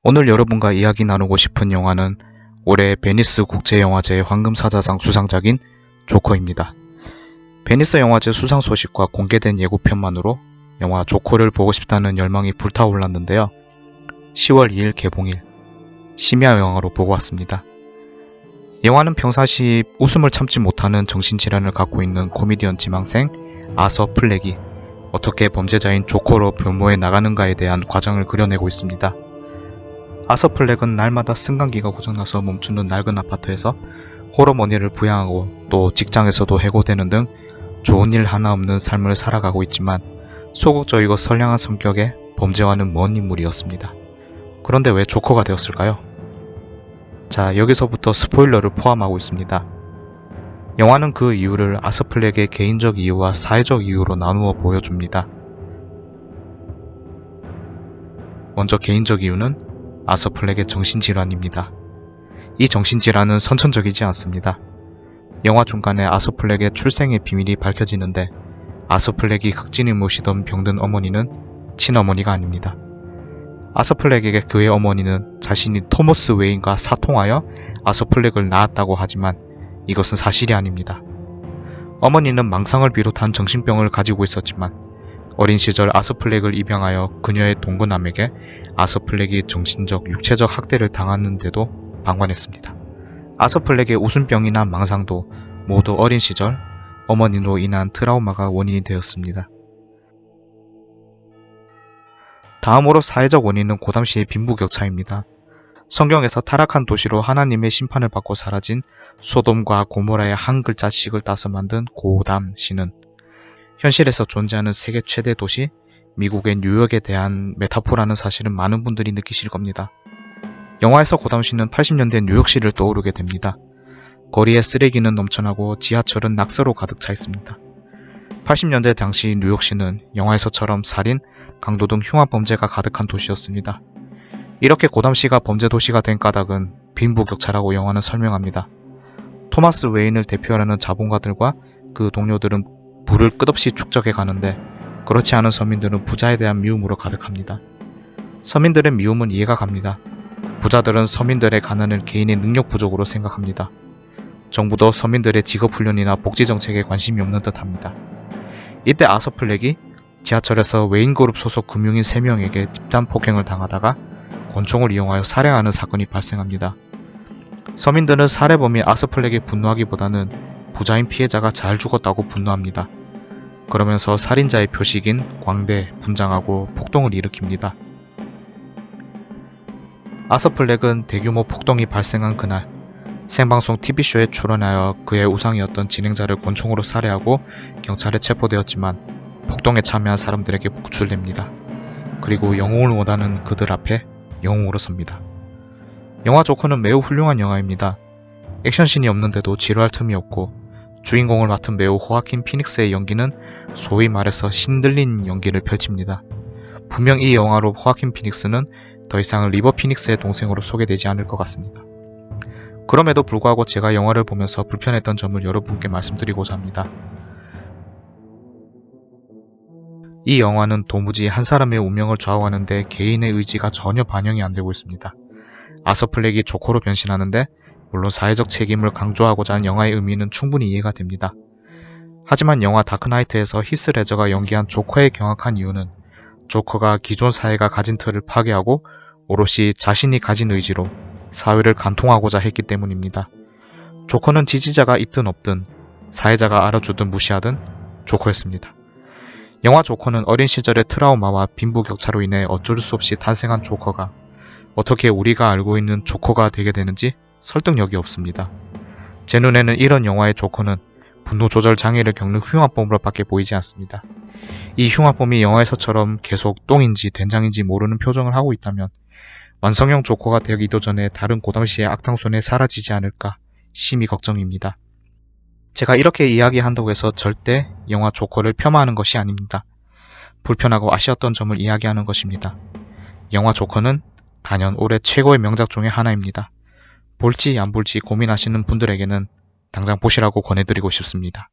오늘 여러분과 이야기 나누고 싶은 영화는 올해 베니스 국제영화제 황금사자상 수상작인 조커입니다. 베니스 영화제 수상 소식과 공개된 예고편만으로 영화 조커를 보고 싶다는 열망이 불타올랐는데요. 10월 2일 개봉일 심야 영화로 보고 왔습니다. 영화는 평상시 웃음을 참지 못하는 정신질환을 갖고 있는 코미디언 지망생 아서 플렉이 어떻게 범죄자인 조커로 변모해 나가는가에 대한 과정을 그려내고 있습니다. 아서 플렉은 날마다 승강기가 고장나서 멈추는 낡은 아파트에서 홀어머니를 부양하고 또 직장에서도 해고되는 등 좋은 일 하나 없는 삶을 살아가고 있지만 소극적이고 선량한 성격의 범죄와는 먼 인물이었습니다. 그런데 왜 조커가 되었을까요? 자, 여기서부터 스포일러를 포함하고 있습니다. 영화는 그 이유를 아서 플렉의 개인적 이유와 사회적 이유로 나누어 보여줍니다. 먼저 개인적 이유는 아서 플렉의 정신질환입니다. 이 정신질환은 선천적이지 않습니다. 영화 중간에 아서 플렉의 출생의 비밀이 밝혀지는데 아서 플렉이 극진히 모시던 병든 어머니는 친어머니가 아닙니다. 아서 플렉에게 그의 어머니는 자신이 토머스 웨인과 사통하여 아서 플렉을 낳았다고 하지만 이것은 사실이 아닙니다. 어머니는 망상을 비롯한 정신병을 가지고 있었지만 어린 시절 아서 플렉을 입양하여 그녀의 동거남에게 아서 플렉이 정신적, 육체적 학대를 당하는데도 방관했습니다. 아서 플렉의 웃음병이나 망상도 모두 어린 시절 어머니로 인한 트라우마가 원인이 되었습니다. 다음으로 사회적 원인은 고담시의 빈부격차입니다. 성경에서 타락한 도시로 하나님의 심판을 받고 사라진 소돔과 고모라의 한 글자씩을 따서 만든 고담시는 현실에서 존재하는 세계 최대 도시 미국의 뉴욕에 대한 메타포라는 사실은 많은 분들이 느끼실 겁니다. 영화에서 고담시는 80년대 뉴욕시를 떠오르게 됩니다. 거리에 쓰레기는 넘쳐나고 지하철은 낙서로 가득 차 있습니다. 80년대 당시 뉴욕시는 영화에서처럼 살인, 강도 등 흉악범죄가 가득한 도시였습니다. 이렇게 고담시가 범죄 도시가 된 까닭은 빈부격차라고 영화는 설명합니다. 토마스 웨인을 대표하는 자본가들과 그 동료들은 부를 끝없이 축적해 가는데 그렇지 않은 서민들은 부자에 대한 미움으로 가득합니다. 서민들의 미움은 이해가 갑니다. 부자들은 서민들의 가난을 개인의 능력 부족으로 생각합니다. 정부도 서민들의 직업훈련이나 복지정책에 관심이 없는 듯합니다. 이때 아서 플렉이 지하철에서 웨인그룹 소속 금융인 3명에게 집단 폭행을 당하다가 권총을 이용하여 살해하는 사건이 발생합니다. 서민들은 살해범이 아서 플렉에 분노하기보다는 부자인 피해자가 잘 죽었다고 분노합니다. 그러면서 살인자의 표식인 광대, 분장하고 폭동을 일으킵니다. 아서 플렉은 대규모 폭동이 발생한 그날 생방송 TV쇼에 출연하여 그의 우상이었던 진행자를 권총으로 살해하고 경찰에 체포되었지만 폭동에 참여한 사람들에게 구출됩니다. 그리고 영웅을 원하는 그들 앞에 영웅으로 섭니다. 영화 조커는 매우 훌륭한 영화입니다. 액션씬이 없는데도 지루할 틈이 없고 주인공을 맡은 배우 호아킨 피닉스의 연기는 소위 말해서 신들린 연기를 펼칩니다. 분명 이 영화로 호아킨 피닉스는 더 이상 리버 피닉스의 동생으로 소개되지 않을 것 같습니다. 그럼에도 불구하고 제가 영화를 보면서 불편했던 점을 여러분께 말씀드리고자 합니다. 이 영화는 도무지 한 사람의 운명을 좌우하는데 개인의 의지가 전혀 반영이 안 되고 있습니다. 아서 플렉이 조커로 변신하는데 물론 사회적 책임을 강조하고자 한 영화의 의미는 충분히 이해가 됩니다. 하지만 영화 다크나이트에서 히스 레저가 연기한 조커의 경악한 이유는 조커가 기존 사회가 가진 틀을 파괴하고 오롯이 자신이 가진 의지로 사회를 관통하고자 했기 때문입니다. 조커는 지지자가 있든 없든 사회자가 알아주든 무시하든 조커였습니다. 영화 조커는 어린 시절의 트라우마와 빈부격차로 인해 어쩔 수 없이 탄생한 조커가 어떻게 우리가 알고 있는 조커가 되게 되는지 설득력이 없습니다. 제 눈에는 이런 영화의 조커는 분노 조절 장애를 겪는 흉악범으로 밖에 보이지 않습니다. 이 흉악범이 영화에서처럼 계속 똥인지 된장인지 모르는 표정을 하고 있다면 완성형 조커가 되기도 전에 다른 고담시의 악당 손에 사라지지 않을까 심히 걱정입니다. 제가 이렇게 이야기한다고 해서 절대 영화 조커를 폄하하는 것이 아닙니다. 불편하고 아쉬웠던 점을 이야기하는 것입니다. 영화 조커는 단연 올해 최고의 명작 중의 하나입니다. 볼지 안 볼지 고민하시는 분들에게는 당장 보시라고 권해드리고 싶습니다.